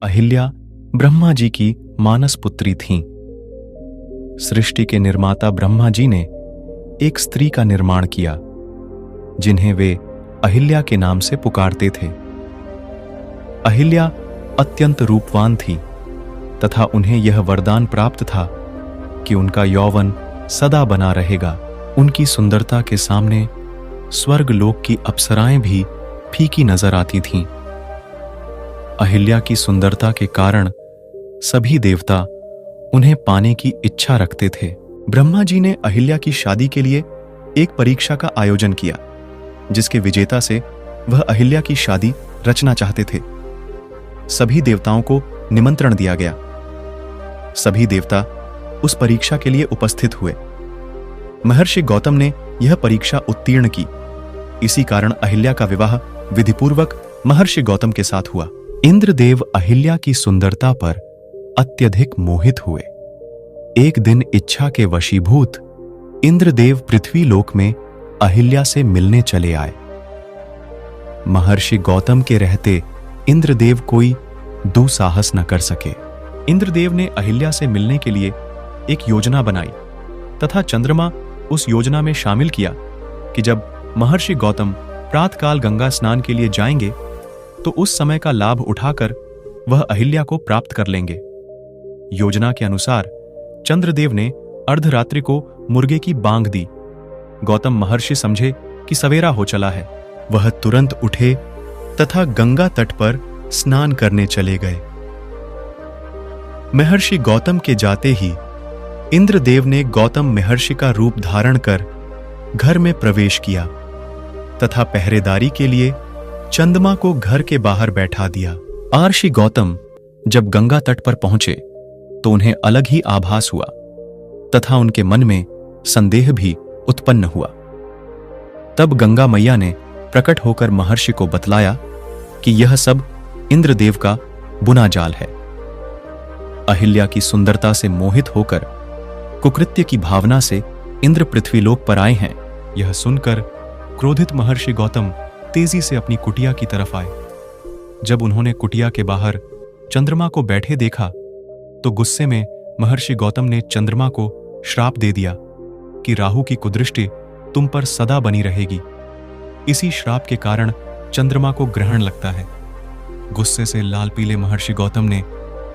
अहिल्या ब्रह्मा जी की मानस पुत्री थीं। सृष्टि के निर्माता ब्रह्मा जी ने एक स्त्री का निर्माण किया जिन्हें वे अहिल्या के नाम से पुकारते थे। अहिल्या अत्यंत रूपवान थी तथा उन्हें यह वरदान प्राप्त था कि उनका यौवन सदा बना रहेगा। उनकी सुंदरता के सामने स्वर्ग लोक की अप्सराएं भी फीकी नजर आती थीं। अहिल्या की सुंदरता के कारण सभी देवता उन्हें पाने की इच्छा रखते थे। ब्रह्मा जी ने अहिल्या की शादी के लिए एक परीक्षा का आयोजन किया जिसके विजेता से वह अहिल्या की शादी रचना चाहते थे। सभी देवताओं को निमंत्रण दिया गया। सभी देवता उस परीक्षा के लिए उपस्थित हुए। महर्षि गौतम ने यह परीक्षा उत्तीर्ण की। इसी कारण अहिल्या का विवाह विधिपूर्वक महर्षि गौतम के साथ हुआ। इंद्रदेव अहिल्या की सुंदरता पर अत्यधिक मोहित हुए। एक दिन इच्छा के वशीभूत इंद्रदेव पृथ्वी लोक में अहिल्या से मिलने चले आए। महर्षि गौतम के रहते इंद्रदेव कोई दुस्साहस न कर सके। इंद्रदेव ने अहिल्या से मिलने के लिए एक योजना बनाई तथा चंद्रमा उस योजना में शामिल किया कि जब महर्षि गौतम प्रातःकाल गंगा स्नान के लिए जाएंगे तो उस समय का लाभ उठाकर वह अहिल्या को प्राप्त कर लेंगे। योजना के अनुसार चंद्रदेव ने अर्धरात्रि को मुर्गे की बांग दी। गौतम महर्षि समझे कि सवेरा हो चला है। वह तुरंत उठे तथा गंगा तट पर स्नान करने चले गए। महर्षि गौतम के जाते ही इंद्रदेव ने गौतम महर्षि का रूप धारण कर घर में प्रवेश किया तथा पहरेदारी के लिए चंद्रमा को घर के बाहर बैठा दिया। महर्षि गौतम जब गंगा तट पर पहुंचे तो उन्हें अलग ही आभास हुआ तथा उनके मन में संदेह भी उत्पन्न हुआ। तब गंगा मैया ने प्रकट होकर महर्षि को बतलाया कि यह सब इंद्रदेव का बुना जाल है। अहिल्या की सुंदरता से मोहित होकर कुकृत्य की भावना से इंद्र पृथ्वीलोक पर आए हैं। यह सुनकर क्रोधित महर्षि गौतम तेजी से अपनी कुटिया की तरफ आए। जब उन्होंने कुटिया के बाहर चंद्रमा को बैठे देखा तो गुस्से में महर्षि गौतम ने चंद्रमा को श्राप दे दिया कि राहु की कुदृष्टि तुम पर सदा बनी रहेगी। इसी श्राप के कारण चंद्रमा को ग्रहण लगता है। गुस्से से लाल पीले महर्षि गौतम ने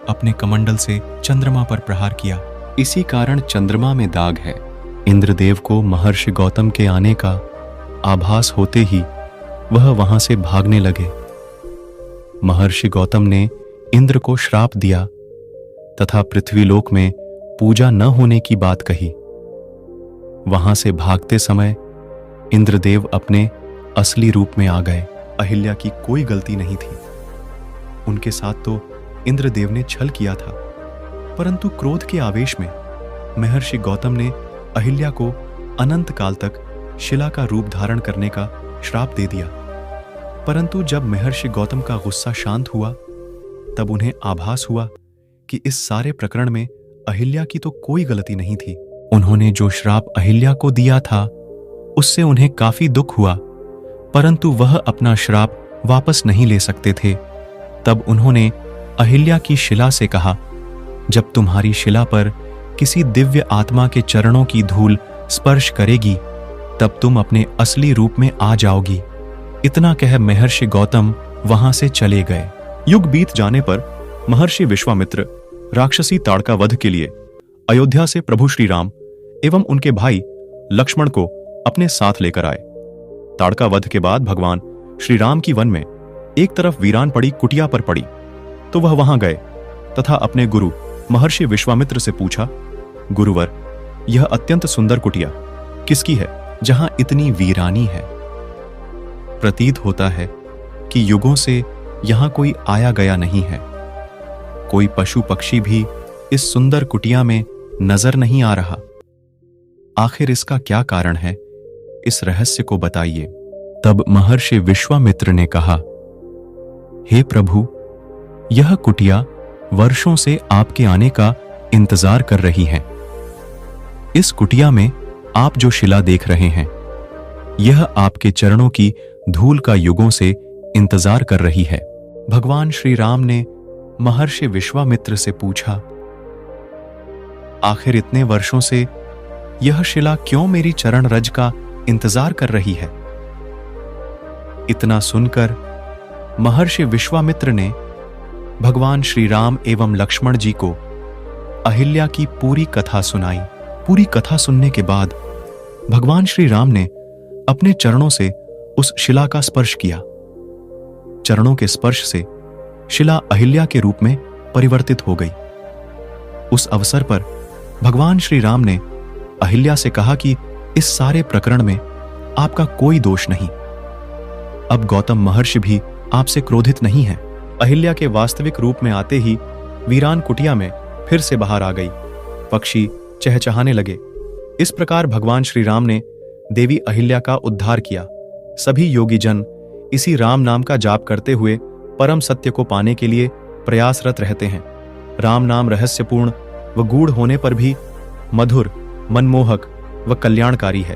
अपने कमंडल से चंद्रमा पर प्रहार किया। इसी कारण चंद्रमा में दाग है। इंद्रदेव को महर्षि गौतम के आने का आभास होते ही वह वहां से भागने लगे। महर्षि गौतम ने इंद्र को श्राप दिया तथा पृथ्वीलोक में पूजा न होने की बात कही। वहां से भागते समय इंद्रदेव अपने असली रूप में आ गए। अहिल्या की कोई गलती नहीं थी। उनके साथ तो इंद्रदेव ने छल किया था, परंतु क्रोध के आवेश में महर्षि गौतम ने अहिल्या को अनंत काल तक शिला का रूप धारण करने का श्राप दे दिया। परंतु जब महर्षि गौतम का गुस्सा शांत हुआ तब उन्हें आभास हुआ कि इस सारे प्रकरण में अहिल्या की तो कोई गलती नहीं थी। उन्होंने जो श्राप अहिल्या को दिया था उससे उन्हें काफी दुख हुआ, परंतु वह अपना श्राप वापस नहीं ले सकते थे। तब उन्होंने अहिल्या की शिला से कहा, जब तुम्हारी शिला पर किसी दिव्य आत्मा के चरणों की धूल स्पर्श करेगी तब तुम अपने असली रूप में आ जाओगी। इतना कह महर्षि गौतम वहां से चले गए। युग बीत जाने पर महर्षि विश्वामित्र राक्षसी ताड़का वध के लिए अयोध्या से प्रभु श्री राम एवं उनके भाई लक्ष्मण को अपने साथ लेकर आए। ताड़का वध के बाद भगवान श्री राम की वन में एक तरफ वीरान पड़ी कुटिया पर पड़ी तो वह वहां गए तथा अपने गुरु महर्षि विश्वामित्र से पूछा, गुरुवर, यह अत्यंत सुंदर कुटिया किसकी है जहां इतनी वीरानी है? प्रतीत होता है कि युगों से यहां कोई आया गया नहीं है। कोई पशु पक्षी भी इस सुंदर कुटिया में नजर नहीं आ रहा। आखिर इसका क्या कारण है? इस रहस्य को बताइए। तब महर्षि विश्वामित्र ने कहा, हे प्रभु, यह कुटिया वर्षों से आपके आने का इंतजार कर रही है। इस कुटिया में आप जो शिला देख रहे हैं, यह आपके चरणों की धूल का युगों से इंतजार कर रही है। भगवान श्री राम ने महर्षि विश्वामित्र से पूछा, आखिर इतने वर्षों से यह शिला क्यों मेरी चरण रज का इंतजार कर रही है? इतना सुनकर महर्षि विश्वामित्र ने भगवान श्री राम एवं लक्ष्मण जी को अहिल्या की पूरी कथा सुनाई। पूरी कथा सुनने के बाद भगवान श्री राम ने अपने चरणों से उस शिला का स्पर्श किया। चरणों के स्पर्श से शिला अहिल्या के रूप में परिवर्तित हो गई। उस अवसर पर भगवान श्री राम ने अहिल्या से कहा कि इस सारे प्रकरण में आपका कोई दोष नहीं। अब गौतम महर्षि भी आपसे क्रोधित नहीं है। अहिल्या के वास्तविक रूप में आते ही वीरान कुटिया में फिर से बाहर आ गई। पक्षी चहचहाने लगे। इस प्रकार भगवान श्री राम ने देवी अहिल्या का उद्धार किया। सभी योगी जन इसी राम नाम का जाप करते हुए परम सत्य को पाने के लिए प्रयासरत रहते हैं। राम नाम रहस्यपूर्ण व गूढ़ होने पर भी मधुर, मनमोहक व कल्याणकारी है।